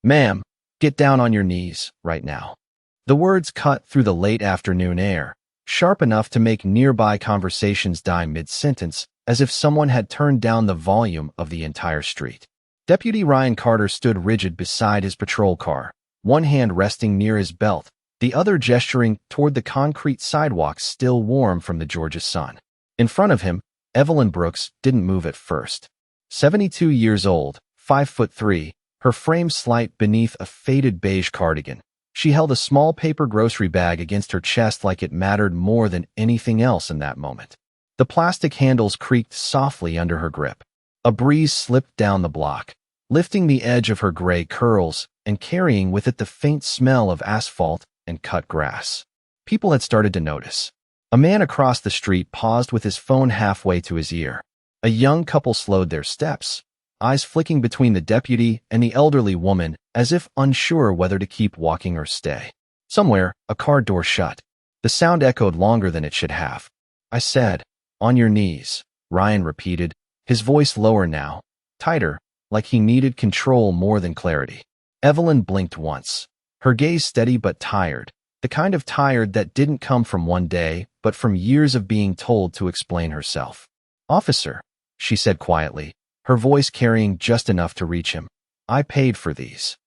Ma'am, get down on your knees, right now. The words cut through the late afternoon air, sharp enough to make nearby conversations die mid-sentence, as if someone had turned down the volume of the entire street. Deputy Ryan Carter stood rigid beside his patrol car, one hand resting near his belt, the other gesturing toward the concrete sidewalk still warm from the Georgia sun. In front of him, Evelyn Brooks didn't move at first. 72 years old, 5'3", her frame slight beneath a faded beige cardigan. She held a small paper grocery bag against her chest like it mattered more than anything else in that moment. The plastic handles creaked softly under her grip. A breeze slipped down the block, lifting the edge of her gray curls and carrying with it the faint smell of asphalt and cut grass. People had started to notice. A man across the street paused with his phone halfway to his ear. A young couple slowed their steps, eyes flicking between the deputy and the elderly woman as if unsure whether to keep walking or stay. Somewhere, a car door shut. The sound echoed longer than it should have. "I said, on your knees," Ryan repeated, his voice lower now, tighter, like he needed control more than clarity. Evelyn blinked once, her gaze steady but tired, the kind of tired that didn't come from one day but from years of being told to explain herself. "Officer," she said quietly, her voice carrying just enough to reach him, "I paid for these."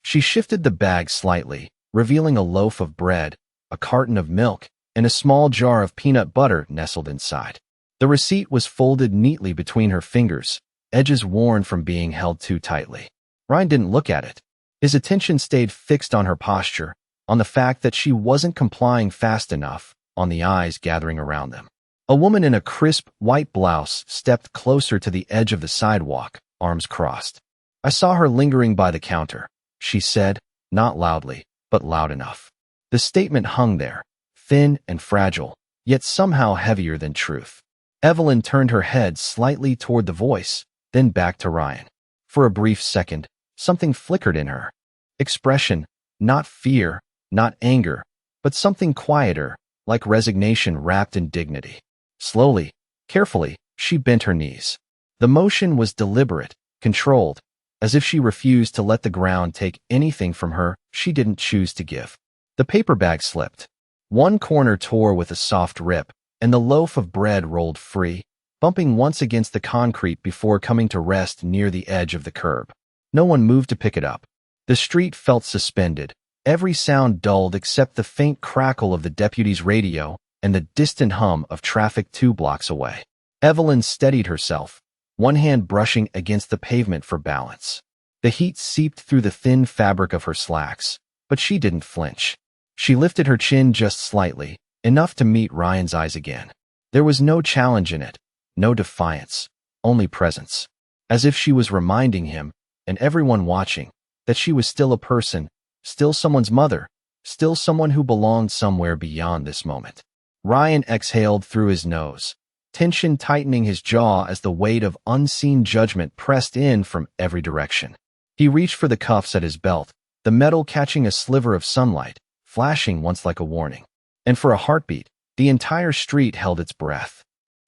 She shifted the bag slightly, revealing a loaf of bread, a carton of milk, and a small jar of peanut butter nestled inside. The receipt was folded neatly between her fingers, edges worn from being held too tightly. Ryan didn't look at it. His attention stayed fixed on her posture, on the fact that she wasn't complying fast enough, on the eyes gathering around them. A woman in a crisp, white blouse stepped closer to the edge of the sidewalk, arms crossed. "I saw her lingering by the counter," she said, not loudly, but loud enough. The statement hung there, thin and fragile, yet somehow heavier than truth. Evelyn turned her head slightly toward the voice, then back to Ryan. For a brief second, something flickered in her. Expression, not fear, not anger, but something quieter, like resignation wrapped in dignity. Slowly, carefully, she bent her knees. The motion was deliberate, controlled, as if she refused to let the ground take anything from her she didn't choose to give. The paper bag slipped. One corner tore with a soft rip, and the loaf of bread rolled free, bumping once against the concrete before coming to rest near the edge of the curb. No one moved to pick it up. The street felt suspended, every sound dulled except the faint crackle of the deputy's radio and the distant hum of traffic 2 blocks away. Evelyn steadied herself, one hand brushing against the pavement for balance. The heat seeped through the thin fabric of her slacks, but she didn't flinch. She lifted her chin just slightly, enough to meet Ryan's eyes again. There was no challenge in it, no defiance, only presence. As if she was reminding him, and everyone watching, that she was still a person, still someone's mother, still someone who belonged somewhere beyond this moment. Ryan exhaled through his nose, tension tightening his jaw as the weight of unseen judgment pressed in from every direction. He reached for the cuffs at his belt, the metal catching a sliver of sunlight, flashing once like a warning. And for a heartbeat, the entire street held its breath.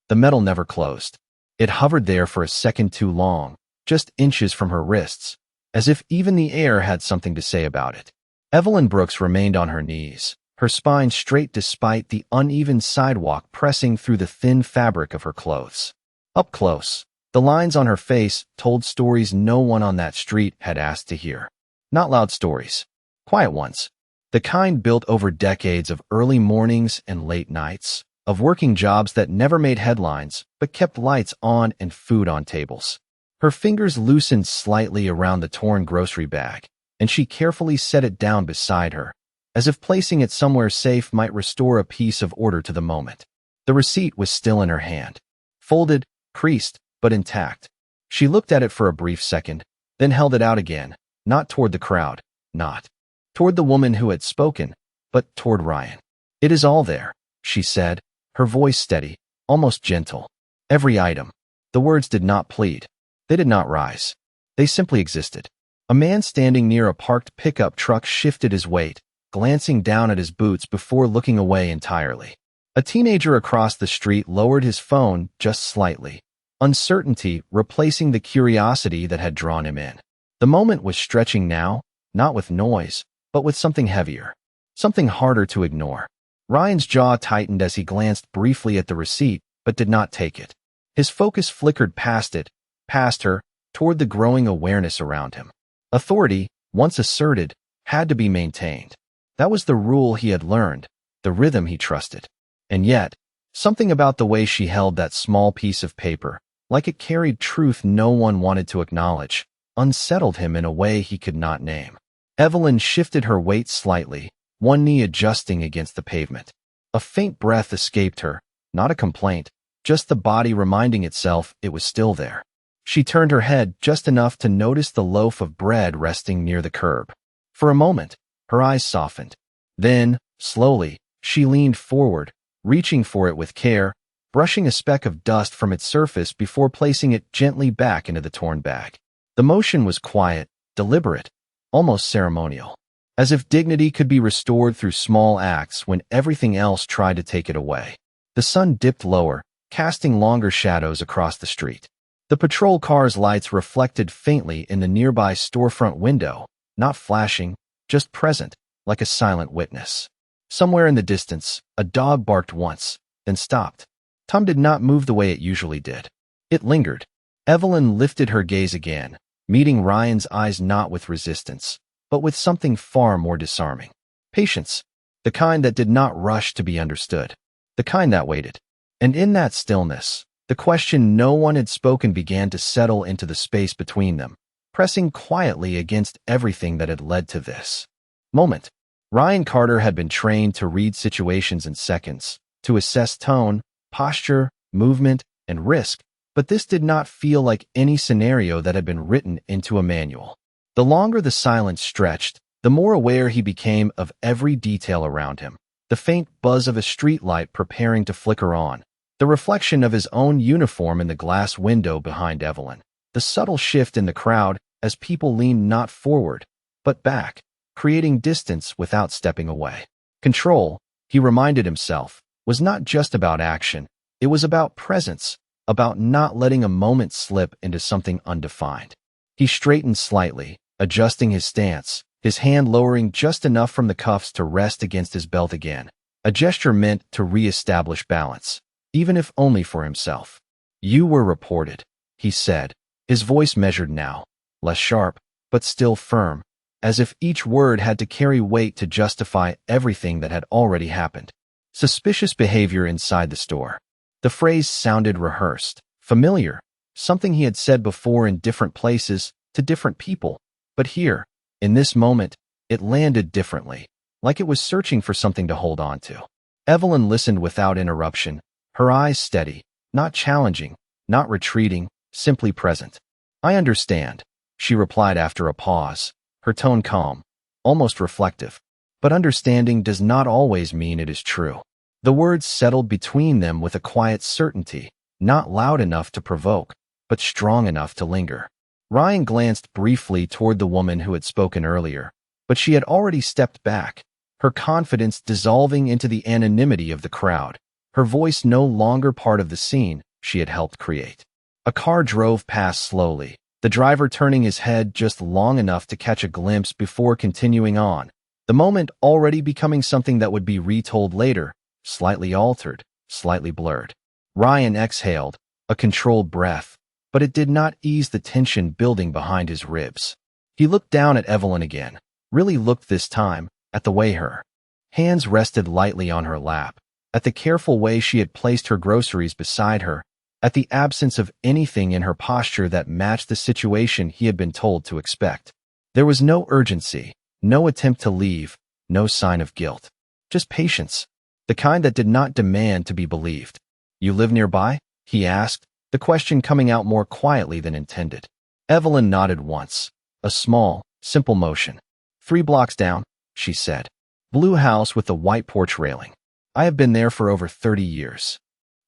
The metal never closed. It hovered there for a second too long, just inches from her wrists, as if even the air had something to say about it. Evelyn Brooks remained on her knees, her spine straight despite the uneven sidewalk pressing through the thin fabric of her clothes. Up close, the lines on her face told stories no one on that street had asked to hear. Not loud stories, quiet ones. The kind built over decades of early mornings and late nights, of working jobs that never made headlines but kept lights on and food on tables. Her fingers loosened slightly around the torn grocery bag, and she carefully set it down beside her, as if placing it somewhere safe might restore a piece of order to the moment. The receipt was still in her hand, folded, creased, but intact. She looked at it for a brief second, then held it out again, not toward the crowd, not toward the woman who had spoken, but toward Ryan. "It is all there," she said, her voice steady, almost gentle. Every item. The words did not plead. They did not rise. They simply existed. A man standing near a parked pickup truck shifted his weight, glancing down at his boots before looking away entirely. A teenager across the street lowered his phone just slightly, uncertainty replacing the curiosity that had drawn him in. The moment was stretching now, not with noise, but with something heavier, something harder to ignore. Ryan's jaw tightened as he glanced briefly at the receipt, but did not take it. His focus flickered past it, past her, toward the growing awareness around him. Authority, once asserted, had to be maintained. That was the rule he had learned, the rhythm he trusted. And yet, something about the way she held that small piece of paper, like it carried truth no one wanted to acknowledge, unsettled him in a way he could not name. Evelyn shifted her weight slightly, one knee adjusting against the pavement. A faint breath escaped her, not a complaint, just the body reminding itself it was still there. She turned her head just enough to notice the loaf of bread resting near the curb. For a moment, her eyes softened. Then, slowly, she leaned forward, reaching for it with care, brushing a speck of dust from its surface before placing it gently back into the torn bag. The motion was quiet, deliberate, almost ceremonial, as if dignity could be restored through small acts when everything else tried to take it away. The sun dipped lower, casting longer shadows across the street. The patrol car's lights reflected faintly in the nearby storefront window, not flashing, just present, like a silent witness. Somewhere in the distance, a dog barked once, then stopped. Tom did not move the way it usually did. It lingered. Evelyn lifted her gaze again, meeting Ryan's eyes not with resistance, but with something far more disarming. Patience, the kind that did not rush to be understood, the kind that waited. And in that stillness, the question no one had spoken began to settle into the space between them, pressing quietly against everything that had led to this moment. Ryan Carter had been trained to read situations in seconds, to assess tone, posture, movement, and risk, but this did not feel like any scenario that had been written into a manual. The longer the silence stretched, the more aware he became of every detail around him. The faint buzz of a streetlight preparing to flicker on, the reflection of his own uniform in the glass window behind Evelyn, the subtle shift in the crowd as people leaned not forward, but back, creating distance without stepping away. Control, he reminded himself, was not just about action, it was about presence, about not letting a moment slip into something undefined. He straightened slightly, adjusting his stance, his hand lowering just enough from the cuffs to rest against his belt again, a gesture meant to re-establish balance, even if only for himself. "You were reported," he said, his voice measured now, less sharp, but still firm, as if each word had to carry weight to justify everything that had already happened. Suspicious behavior inside the store. The phrase sounded rehearsed, familiar, something he had said before in different places, to different people. But here, in this moment, it landed differently, like it was searching for something to hold on to. Evelyn listened without interruption, her eyes steady, not challenging, not retreating, simply present. "I understand," she replied after a pause, her tone calm, almost reflective. But understanding does not always mean it is true. The words settled between them with a quiet certainty, not loud enough to provoke, but strong enough to linger. Ryan glanced briefly toward the woman who had spoken earlier, but she had already stepped back, her confidence dissolving into the anonymity of the crowd, her voice no longer part of the scene she had helped create. A car drove past slowly, the driver turning his head just long enough to catch a glimpse before continuing on, the moment already becoming something that would be retold later, slightly altered, slightly blurred. Ryan exhaled, a controlled breath, but it did not ease the tension building behind his ribs. He looked down at Evelyn again, really looked this time, at the way her hands rested lightly on her lap, at the careful way she had placed her groceries beside her, at the absence of anything in her posture that matched the situation he had been told to expect. There was no urgency, no attempt to leave, no sign of guilt. Just patience, the kind that did not demand to be believed. "You live nearby?" he asked, the question coming out more quietly than intended. Evelyn nodded once, a small, simple motion. 3 blocks down," she said. "Blue house with the white porch railing. I have been there for over 30 years.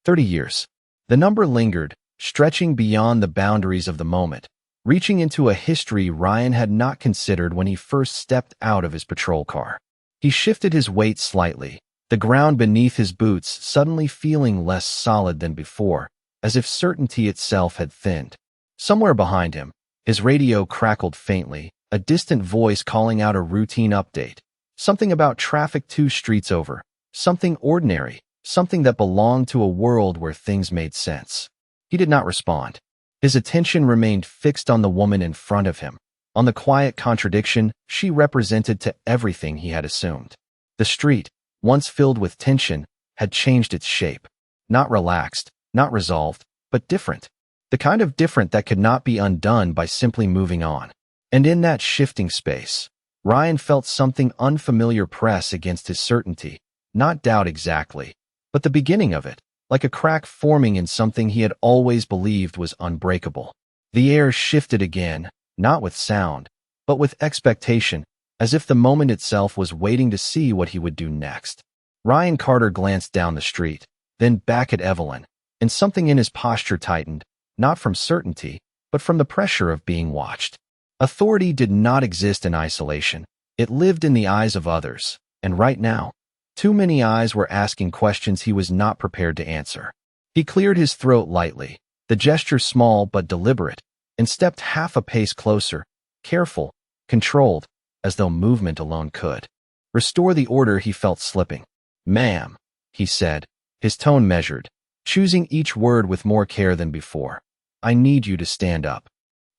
30 years. The number lingered, stretching beyond the boundaries of the moment, reaching into a history Ryan had not considered when he first stepped out of his patrol car. He shifted his weight slightly, the ground beneath his boots suddenly feeling less solid than before, as if certainty itself had thinned. Somewhere behind him, his radio crackled faintly, a distant voice calling out a routine update. Something about traffic 2 streets over. Something ordinary, something that belonged to a world where things made sense. He did not respond. His attention remained fixed on the woman in front of him, on the quiet contradiction she represented to everything he had assumed. The street, once filled with tension, had changed its shape. Not relaxed, not resolved, but different. The kind of different that could not be undone by simply moving on. And in that shifting space, Ryan felt something unfamiliar press against his certainty. Not doubt exactly, but the beginning of it, like a crack forming in something he had always believed was unbreakable. The air shifted again, not with sound, but with expectation, as if the moment itself was waiting to see what he would do next. Ryan Carter glanced down the street, then back at Evelyn, and something in his posture tightened, not from certainty, but from the pressure of being watched. Authority did not exist in isolation. It lived in the eyes of others, and right now, too many eyes were asking questions he was not prepared to answer. He cleared his throat lightly, the gesture small but deliberate, and stepped half a pace closer, careful, controlled, as though movement alone could restore the order he felt slipping. "Ma'am," he said, his tone measured, choosing each word with more care than before. "I need you to stand up."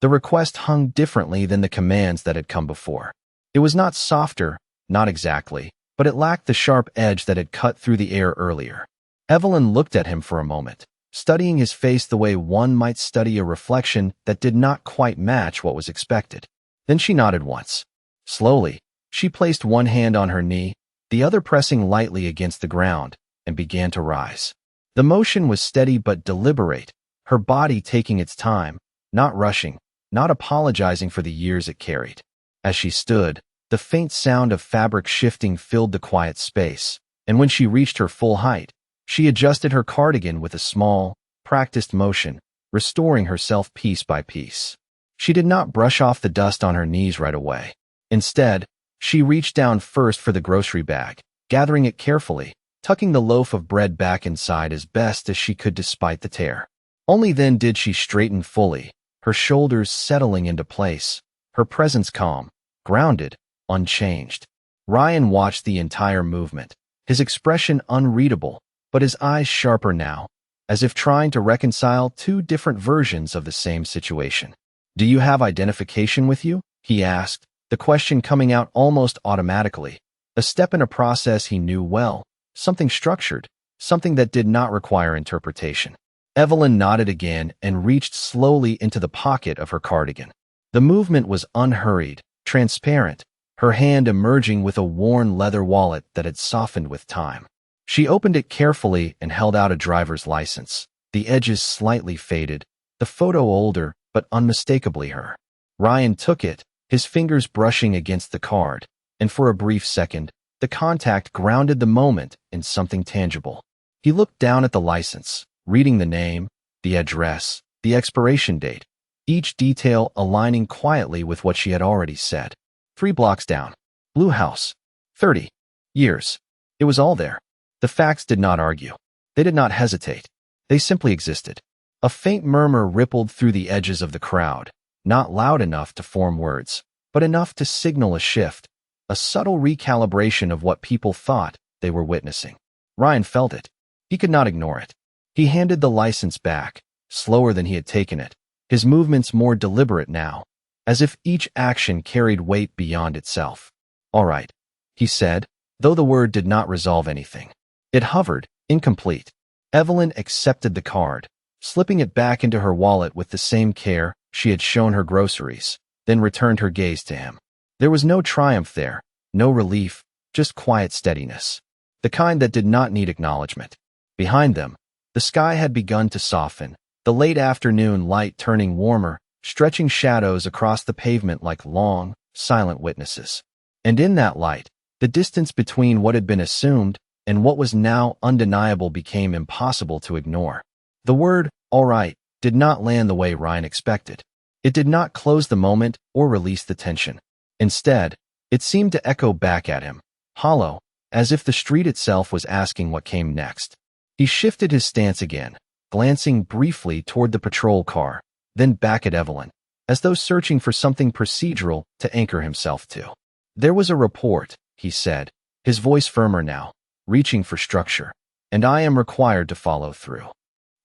The request hung differently than the commands that had come before. It was not softer, not exactly, but it lacked the sharp edge that had cut through the air earlier. Evelyn looked at him for a moment, studying his face the way one might study a reflection that did not quite match what was expected. Then she nodded once. Slowly, she placed one hand on her knee, the other pressing lightly against the ground, and began to rise. The motion was steady but deliberate, her body taking its time, not rushing, not apologizing for the years it carried. As she stood, the faint sound of fabric shifting filled the quiet space, and when she reached her full height, she adjusted her cardigan with a small, practiced motion, restoring herself piece by piece. She did not brush off the dust on her knees right away. Instead, she reached down first for the grocery bag, gathering it carefully, tucking the loaf of bread back inside as best as she could despite the tear. Only then did she straighten fully, her shoulders settling into place, her presence calm, grounded, unchanged. Ryan watched the entire movement, his expression unreadable, but his eyes sharper now, as if trying to reconcile 2 different versions of the same situation. "Do you have identification with you?" he asked, the question coming out almost automatically, a step in a process he knew well, something structured, something that did not require interpretation. Evelyn nodded again and reached slowly into the pocket of her cardigan. The movement was unhurried, transparent, her hand emerging with a worn leather wallet that had softened with time. She opened it carefully and held out a driver's license, the edges slightly faded, the photo older but unmistakably her. Ryan took it, his fingers brushing against the card, and for a brief second, the contact grounded the moment in something tangible. He looked down at the license, reading the name, the address, the expiration date, each detail aligning quietly with what she had already said. 3 blocks down. Blue house. 30 years. It was all there. The facts did not argue. They did not hesitate. They simply existed. A faint murmur rippled through the edges of the crowd, not loud enough to form words, but enough to signal a shift, a subtle recalibration of what people thought they were witnessing. Ryan felt it. He could not ignore it. He handed the license back, slower than he had taken it, his movements more deliberate now, as if each action carried weight beyond itself. "All right," he said, though the word did not resolve anything. It hovered, incomplete. Evelyn accepted the card, slipping it back into her wallet with the same care she had shown her groceries, then returned her gaze to him. There was no triumph there, no relief, just quiet steadiness, the kind that did not need acknowledgement. Behind them, the sky had begun to soften, the late afternoon light turning warmer, stretching shadows across the pavement like long, silent witnesses. And in that light, the distance between what had been assumed and what was now undeniable became impossible to ignore. The word, "all right," did not land the way Ryan expected. It did not close the moment or release the tension. Instead, it seemed to echo back at him, hollow, as if the street itself was asking what came next. He shifted his stance again, glancing briefly toward the patrol car, then back at Evelyn, as though searching for something procedural to anchor himself to. "There was a report," he said, his voice firmer now, reaching for structure, "and I am required to follow through."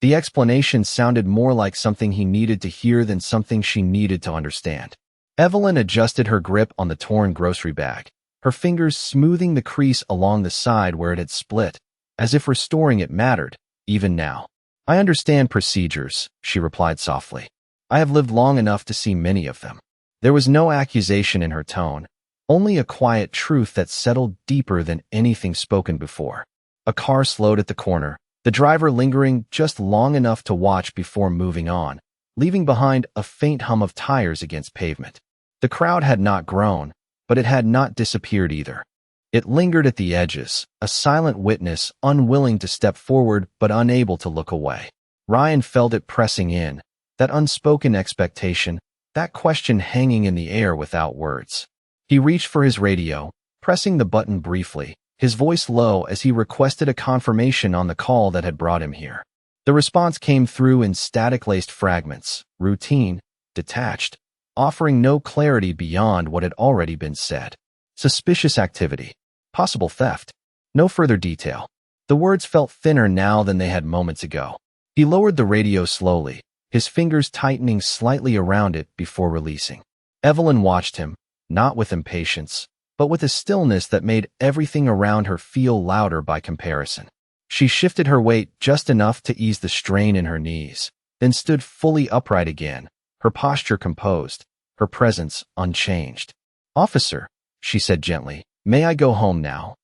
The explanation sounded more like something he needed to hear than something she needed to understand. Evelyn adjusted her grip on the torn grocery bag, her fingers smoothing the crease along the side where it had split, as if restoring it mattered, even now. "I understand procedures," she replied softly. "I have lived long enough to see many of them." There was no accusation in her tone, only a quiet truth that settled deeper than anything spoken before. A car slowed at the corner, the driver lingering just long enough to watch before moving on, leaving behind a faint hum of tires against pavement. The crowd had not grown, but it had not disappeared either. It lingered at the edges, a silent witness, unwilling to step forward but unable to look away. Ryan felt it pressing in, that unspoken expectation, that question hanging in the air without words. He reached for his radio, pressing the button briefly, his voice low as he requested a confirmation on the call that had brought him here. The response came through in static-laced fragments, routine, detached, offering no clarity beyond what had already been said. Suspicious activity. Possible theft. No further detail. The words felt thinner now than they had moments ago. He lowered the radio slowly, his fingers tightening slightly around it before releasing. Evelyn watched him, not with impatience, but with a stillness that made everything around her feel louder by comparison. She shifted her weight just enough to ease the strain in her knees, then stood fully upright again, her posture composed, her presence unchanged. "Officer," she said gently, "may I go home now?"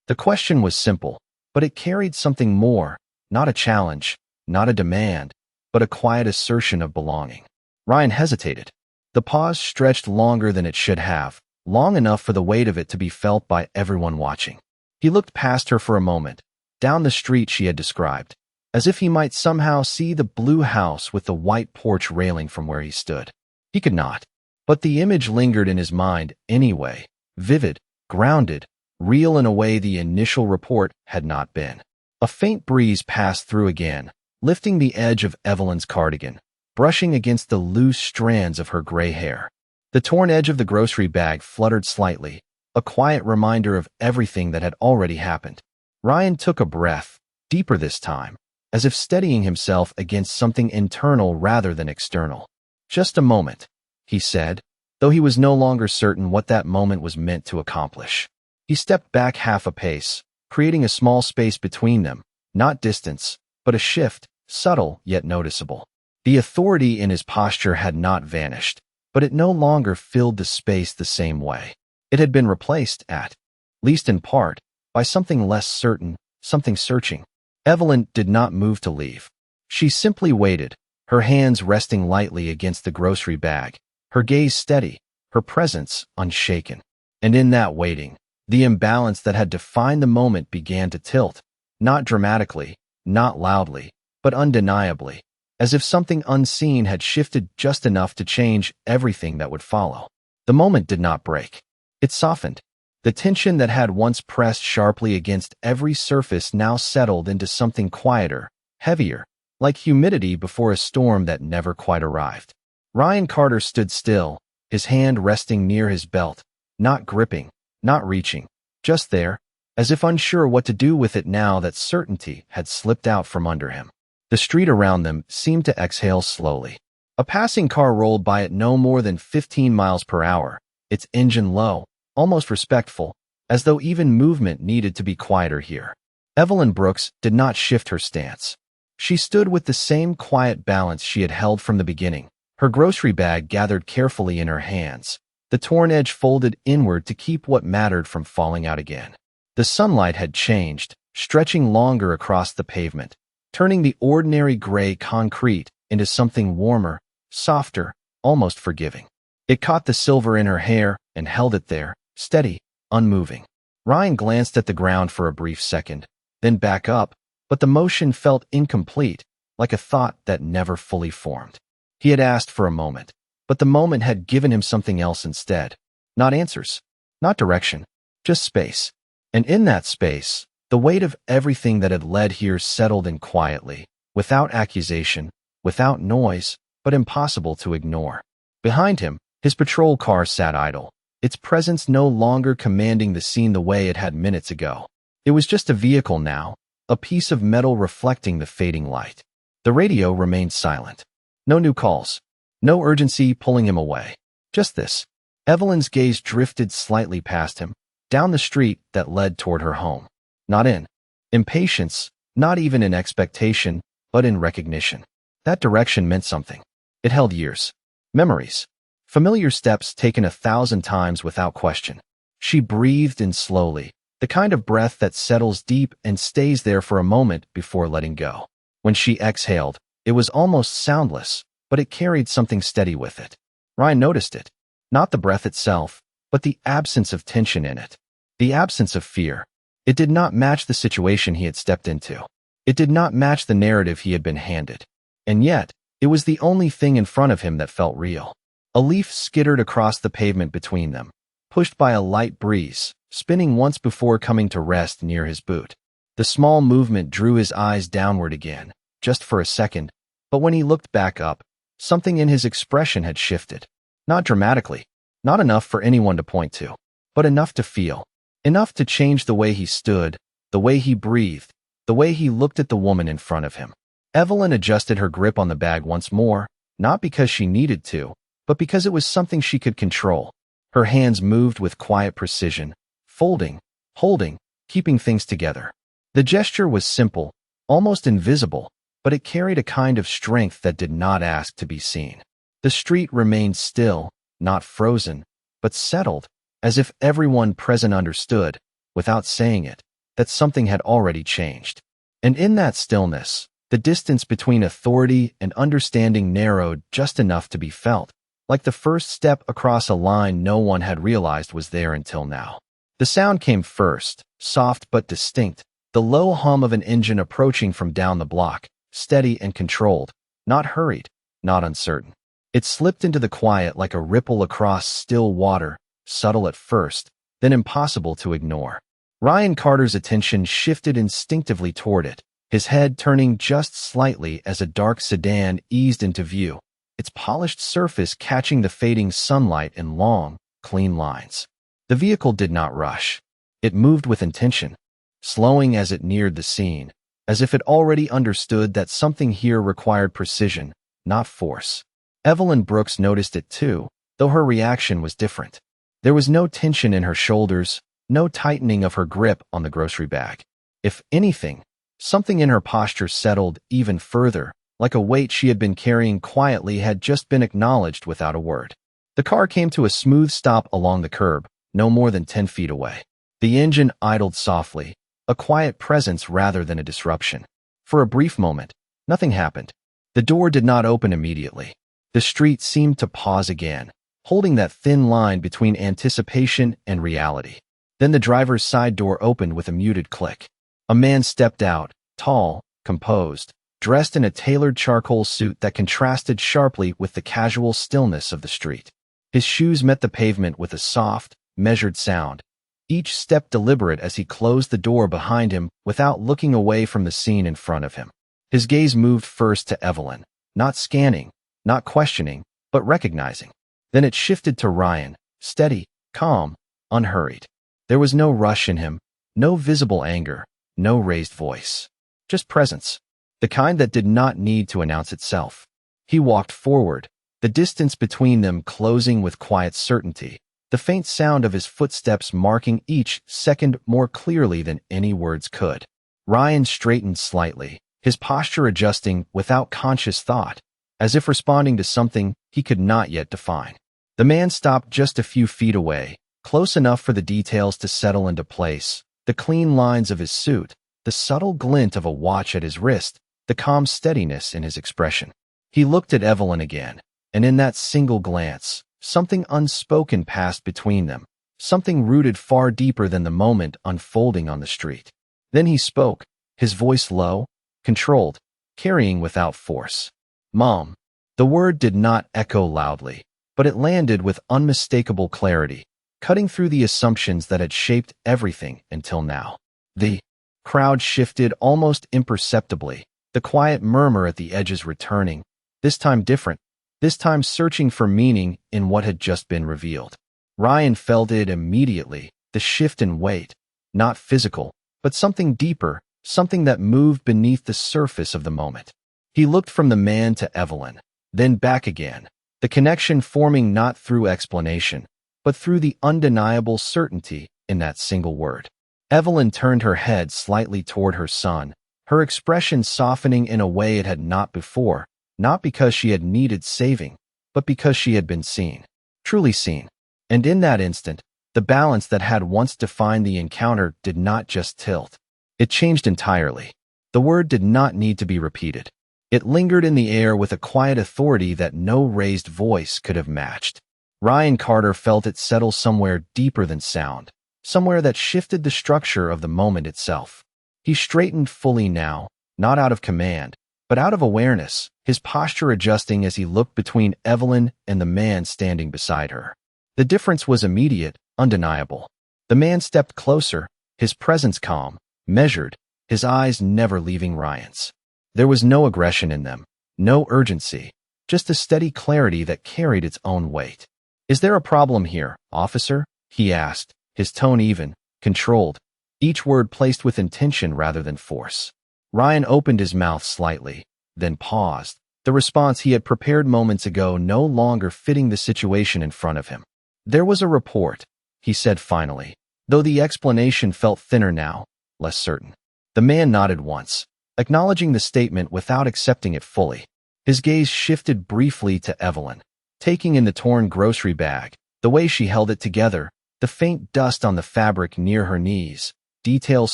The question was simple, but it carried something more, not a challenge, not a demand, but a quiet assertion of belonging. Ryan hesitated. The pause stretched longer than it should have, long enough for the weight of it to be felt by everyone watching. He looked past her for a moment, down the street she had described, as if he might somehow see the blue house with the white porch railing from where he stood. He could not. But the image lingered in his mind anyway, vivid, grounded, real in a way the initial report had not been. A faint breeze passed through again, lifting the edge of Evelyn's cardigan, brushing against the loose strands of her gray hair. The torn edge of the grocery bag fluttered slightly, a quiet reminder of everything that had already happened. Ryan took a breath, deeper this time, as if steadying himself against something internal rather than external. "Just a moment," he said, though he was no longer certain what that moment was meant to accomplish. He stepped back half a pace, creating a small space between them, not distance, but a shift, subtle yet noticeable. The authority in his posture had not vanished, but it no longer filled the space the same way. It had been replaced, at least in part, by something less certain, something searching. Evelyn did not move to leave. She simply waited, her hands resting lightly against the grocery bag, her gaze steady, her presence unshaken. And in that waiting, the imbalance that had defined the moment began to tilt, not dramatically, not loudly, but undeniably, as if something unseen had shifted just enough to change everything that would follow. The moment did not break. It softened. The tension that had once pressed sharply against every surface now settled into something quieter, heavier, like humidity before a storm that never quite arrived. Ryan Carter stood still, his hand resting near his belt, not gripping, not reaching, just there, as if unsure what to do with it now that certainty had slipped out from under him. The street around them seemed to exhale slowly. A passing car rolled by at no more than 15 miles per hour, its engine low, almost respectful, as though even movement needed to be quieter here. Evelyn Brooks did not shift her stance. She stood with the same quiet balance she had held from the beginning, her grocery bag gathered carefully in her hands, the torn edge folded inward to keep what mattered from falling out again. The sunlight had changed, stretching longer across the pavement, turning the ordinary gray concrete into something warmer, softer, almost forgiving. It caught the silver in her hair and held it there, steady, unmoving. Ryan glanced at the ground for a brief second, then back up, but the motion felt incomplete, like a thought that never fully formed. He had asked for a moment, but the moment had given him something else instead. Not answers, not direction, just space. And in that space, the weight of everything that had led here settled in quietly, without accusation, without noise, but impossible to ignore. Behind him, his patrol car sat idle, its presence no longer commanding the scene the way it had minutes ago. It was just a vehicle now, a piece of metal reflecting the fading light. The radio remained silent. No new calls. No urgency pulling him away. Just this. Evelyn's gaze drifted slightly past him, down the street that led toward her home. Not in impatience, not even in expectation, but in recognition. That direction meant something. It held years. Memories. Familiar steps taken 1,000 times without question. She breathed in slowly, the kind of breath that settles deep and stays there for a moment before letting go. When she exhaled, it was almost soundless, but it carried something steady with it. Ryan noticed it. Not the breath itself, but the absence of tension in it. The absence of fear. It did not match the situation he had stepped into. It did not match the narrative he had been handed. And yet, it was the only thing in front of him that felt real. A leaf skittered across the pavement between them, pushed by a light breeze, spinning once before coming to rest near his boot. The small movement drew his eyes downward again, just for a second, but when he looked back up, something in his expression had shifted. Not dramatically, not enough for anyone to point to, but enough to feel. Enough to change the way he stood, the way he breathed, the way he looked at the woman in front of him. Evelyn adjusted her grip on the bag once more, not because she needed to, but because it was something she could control. Her hands moved with quiet precision, folding, holding, keeping things together. The gesture was simple, almost invisible, but it carried a kind of strength that did not ask to be seen. The street remained still, not frozen, but settled, as if everyone present understood, without saying it, that something had already changed. And in that stillness, the distance between authority and understanding narrowed just enough to be felt, like the first step across a line no one had realized was there until now. The sound came first, soft but distinct, the low hum of an engine approaching from down the block, steady and controlled, not hurried, not uncertain. It slipped into the quiet like a ripple across still water, subtle at first, then impossible to ignore. Ryan Carter's attention shifted instinctively toward it, his head turning just slightly as a dark sedan eased into view, its polished surface catching the fading sunlight in long, clean lines. The vehicle did not rush. It moved with intention, slowing as it neared the scene, as if it already understood that something here required precision, not force. Evelyn Brooks noticed it too, though her reaction was different. There was no tension in her shoulders, no tightening of her grip on the grocery bag. If anything, something in her posture settled even further, like a weight she had been carrying quietly had just been acknowledged without a word. The car came to a smooth stop along the curb, no more than 10 feet away. The engine idled softly, a quiet presence rather than a disruption. For a brief moment, nothing happened. The door did not open immediately. The street seemed to pause again, holding that thin line between anticipation and reality. Then the driver's side door opened with a muted click. A man stepped out, tall, composed, dressed in a tailored charcoal suit that contrasted sharply with the casual stillness of the street. His shoes met the pavement with a soft, measured sound, each step deliberate as he closed the door behind him without looking away from the scene in front of him. His gaze moved first to Evelyn, not scanning, not questioning, but recognizing. Then it shifted to Ryan, steady, calm, unhurried. There was no rush in him, no visible anger, no raised voice. Just presence, the kind that did not need to announce itself. He walked forward, the distance between them closing with quiet certainty, the faint sound of his footsteps marking each second more clearly than any words could. Ryan straightened slightly, his posture adjusting without conscious thought, as if responding to something he could not yet define. The man stopped just a few feet away, close enough for the details to settle into place, the clean lines of his suit, the subtle glint of a watch at his wrist, the calm steadiness in his expression. He looked at Evelyn again, and in that single glance, something unspoken passed between them, something rooted far deeper than the moment unfolding on the street. Then he spoke, his voice low, controlled, carrying without force. "Mom." The word did not echo loudly, but it landed with unmistakable clarity, cutting through the assumptions that had shaped everything until now. The crowd shifted almost imperceptibly, the quiet murmur at the edges returning, this time different, this time searching for meaning in what had just been revealed. Ryan felt it immediately, the shift in weight, not physical, but something deeper, something that moved beneath the surface of the moment. He looked from the man to Evelyn, then back again, the connection forming not through explanation, but through the undeniable certainty in that single word. Evelyn turned her head slightly toward her son, her expression softening in a way it had not before, not because she had needed saving, but because she had been seen, truly seen. And in that instant, the balance that had once defined the encounter did not just tilt. It changed entirely. The word did not need to be repeated. It lingered in the air with a quiet authority that no raised voice could have matched. Ryan Carter felt it settle somewhere deeper than sound, somewhere that shifted the structure of the moment itself. He straightened fully now, not out of command, but out of awareness, his posture adjusting as he looked between Evelyn and the man standing beside her. The difference was immediate, undeniable. The man stepped closer, his presence calm, measured, his eyes never leaving Ryan's. There was no aggression in them, no urgency, just a steady clarity that carried its own weight. "Is there a problem here, officer?" he asked, his tone even, controlled, each word placed with intention rather than force. Ryan opened his mouth slightly, then paused, the response he had prepared moments ago no longer fitting the situation in front of him. "There was a report," he said finally, though the explanation felt thinner now, less certain. The man nodded once, acknowledging the statement without accepting it fully. His gaze shifted briefly to Evelyn, taking in the torn grocery bag, the way she held it together, the faint dust on the fabric near her knees, details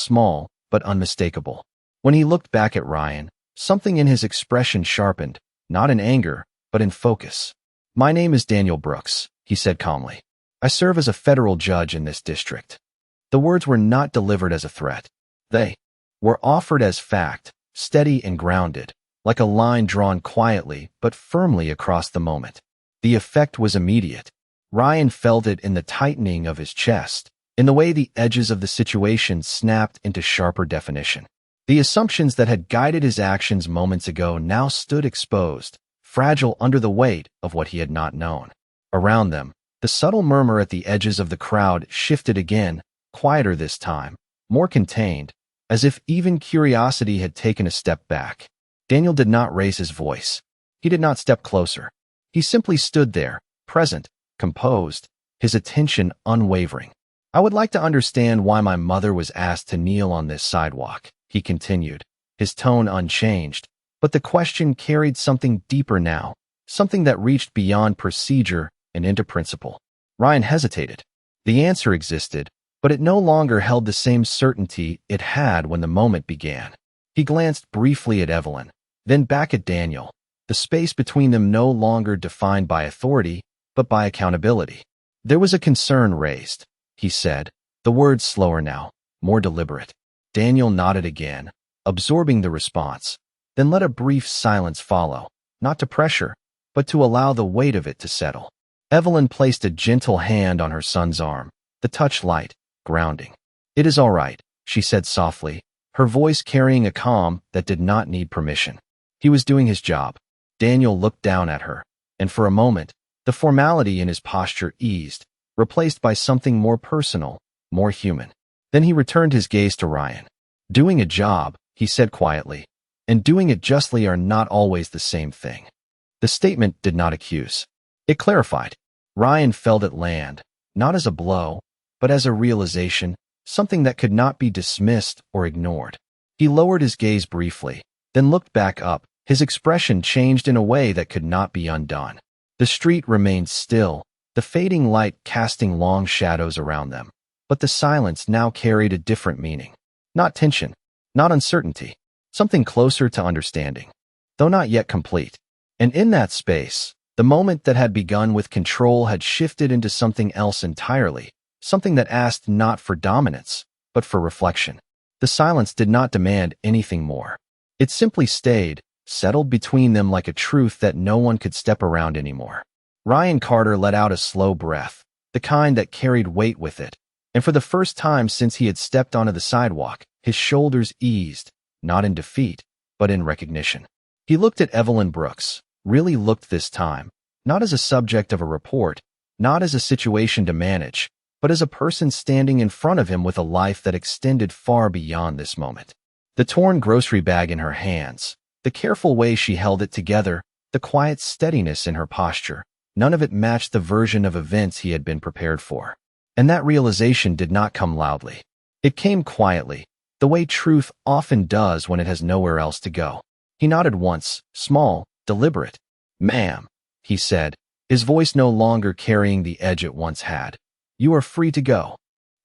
small but unmistakable. When he looked back at Ryan, something in his expression sharpened, not in anger, but in focus. "My name is Daniel Brooks," he said calmly. "I serve as a federal judge in this district." The words were not delivered as a threat. They were offered as fact, steady and grounded, like a line drawn quietly but firmly across the moment. The effect was immediate. Ryan felt it in the tightening of his chest, in the way the edges of the situation snapped into sharper definition. The assumptions that had guided his actions moments ago now stood exposed, fragile under the weight of what he had not known. Around them, the subtle murmur at the edges of the crowd shifted again, quieter this time, more contained, as if even curiosity had taken a step back. Daniel did not raise his voice. He did not step closer. He simply stood there, present, composed, his attention unwavering. "I would like to understand why my mother was asked to kneel on this sidewalk," he continued, his tone unchanged, but the question carried something deeper now, something that reached beyond procedure and into principle. Ryan hesitated. The answer existed, but it no longer held the same certainty it had when the moment began. He glanced briefly at Evelyn, then back at Daniel, the space between them no longer defined by authority, but by accountability. "There was a concern raised," he said, the words slower now, more deliberate. Daniel nodded again, absorbing the response, then let a brief silence follow, not to pressure, but to allow the weight of it to settle. Evelyn placed a gentle hand on her son's arm, the touch light, grounding. "It is all right," she said softly, her voice carrying a calm that did not need permission. He was doing his job. Daniel looked down at her, and for a moment, the formality in his posture eased, replaced by something more personal, more human. Then he returned his gaze to Ryan. "Doing a job," he said quietly, "and doing it justly are not always the same thing." The statement did not accuse. It clarified. Ryan felt it land, not as a blow, but as a realization, something that could not be dismissed or ignored. He lowered his gaze briefly, then looked back up, his expression changed in a way that could not be undone. The street remained still, the fading light casting long shadows around them, but the silence now carried a different meaning. Not tension, not uncertainty, something closer to understanding, though not yet complete. And in that space, the moment that had begun with control had shifted into something else entirely, something that asked not for dominance, but for reflection. The silence did not demand anything more. It simply stayed, settled between them like a truth that no one could step around anymore. Ryan Carter let out a slow breath, the kind that carried weight with it, and for the first time since he had stepped onto the sidewalk, his shoulders eased, not in defeat, but in recognition. He looked at Evelyn Brooks, really looked this time, not as a subject of a report, not as a situation to manage, but as a person standing in front of him with a life that extended far beyond this moment. The torn grocery bag in her hands, the careful way she held it together, the quiet steadiness in her posture, none of it matched the version of events he had been prepared for. And that realization did not come loudly. It came quietly, the way truth often does when it has nowhere else to go. He nodded once, small, deliberate. "Ma'am," he said, his voice no longer carrying the edge it once had. "You are free to go."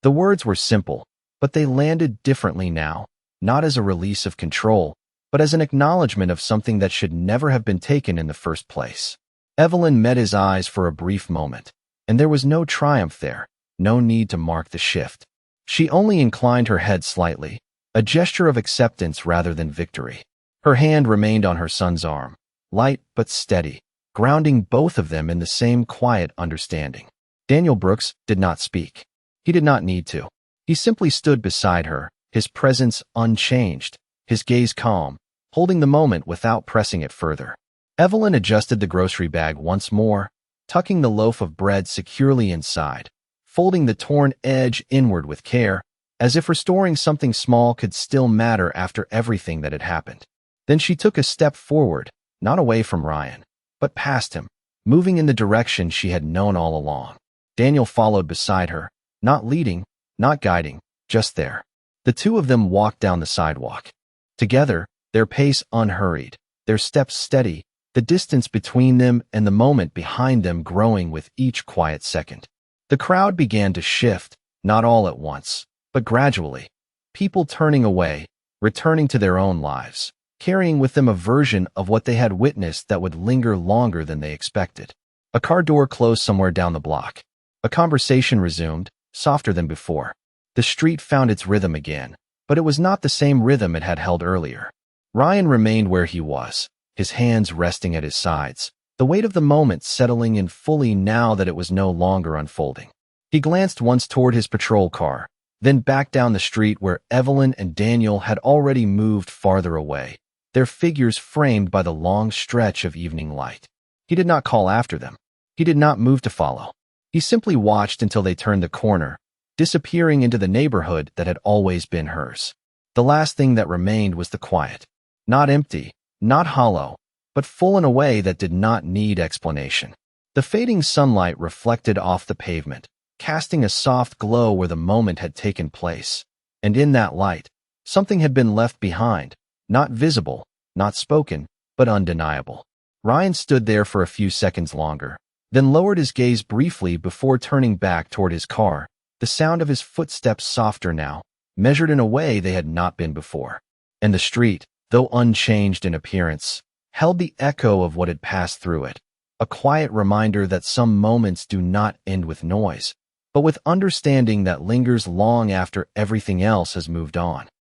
The words were simple, but they landed differently now, not as a release of control, but as an acknowledgement of something that should never have been taken in the first place. Evelyn met his eyes for a brief moment, and there was no triumph there, no need to mark the shift. She only inclined her head slightly, a gesture of acceptance rather than victory. Her hand remained on her son's arm, light but steady, grounding both of them in the same quiet understanding. Daniel Brooks did not speak. He did not need to. He simply stood beside her, his presence unchanged, his gaze calm, holding the moment without pressing it further. Evelyn adjusted the grocery bag once more, tucking the loaf of bread securely inside, folding the torn edge inward with care, as if restoring something small could still matter after everything that had happened. Then she took a step forward, not away from Ryan, but past him, moving in the direction she had known all along. Daniel followed beside her, not leading, not guiding, just there. The two of them walked down the sidewalk. Together, their pace unhurried, their steps steady, the distance between them and the moment behind them growing with each quiet second. The crowd began to shift, not all at once, but gradually. People turning away, returning to their own lives, carrying with them a version of what they had witnessed that would linger longer than they expected. A car door closed somewhere down the block. A conversation resumed, softer than before. The street found its rhythm again, but it was not the same rhythm it had held earlier. Ryan remained where he was, his hands resting at his sides, the weight of the moment settling in fully now that it was no longer unfolding. He glanced once toward his patrol car, then back down the street where Evelyn and Daniel had already moved farther away, their figures framed by the long stretch of evening light. He did not call after them. He did not move to follow. He simply watched until they turned the corner, disappearing into the neighborhood that had always been hers. The last thing that remained was the quiet. Not empty, not hollow, but full in a way that did not need explanation. The fading sunlight reflected off the pavement, casting a soft glow where the moment had taken place. And in that light, something had been left behind, not visible, not spoken, but undeniable. Ryan stood there for a few seconds longer, then lowered his gaze briefly before turning back toward his car, the sound of his footsteps softer now, measured in a way they had not been before. And the street, though unchanged in appearance, held the echo of what had passed through it, a quiet reminder that some moments do not end with noise, but with understanding that lingers long after everything else has moved on.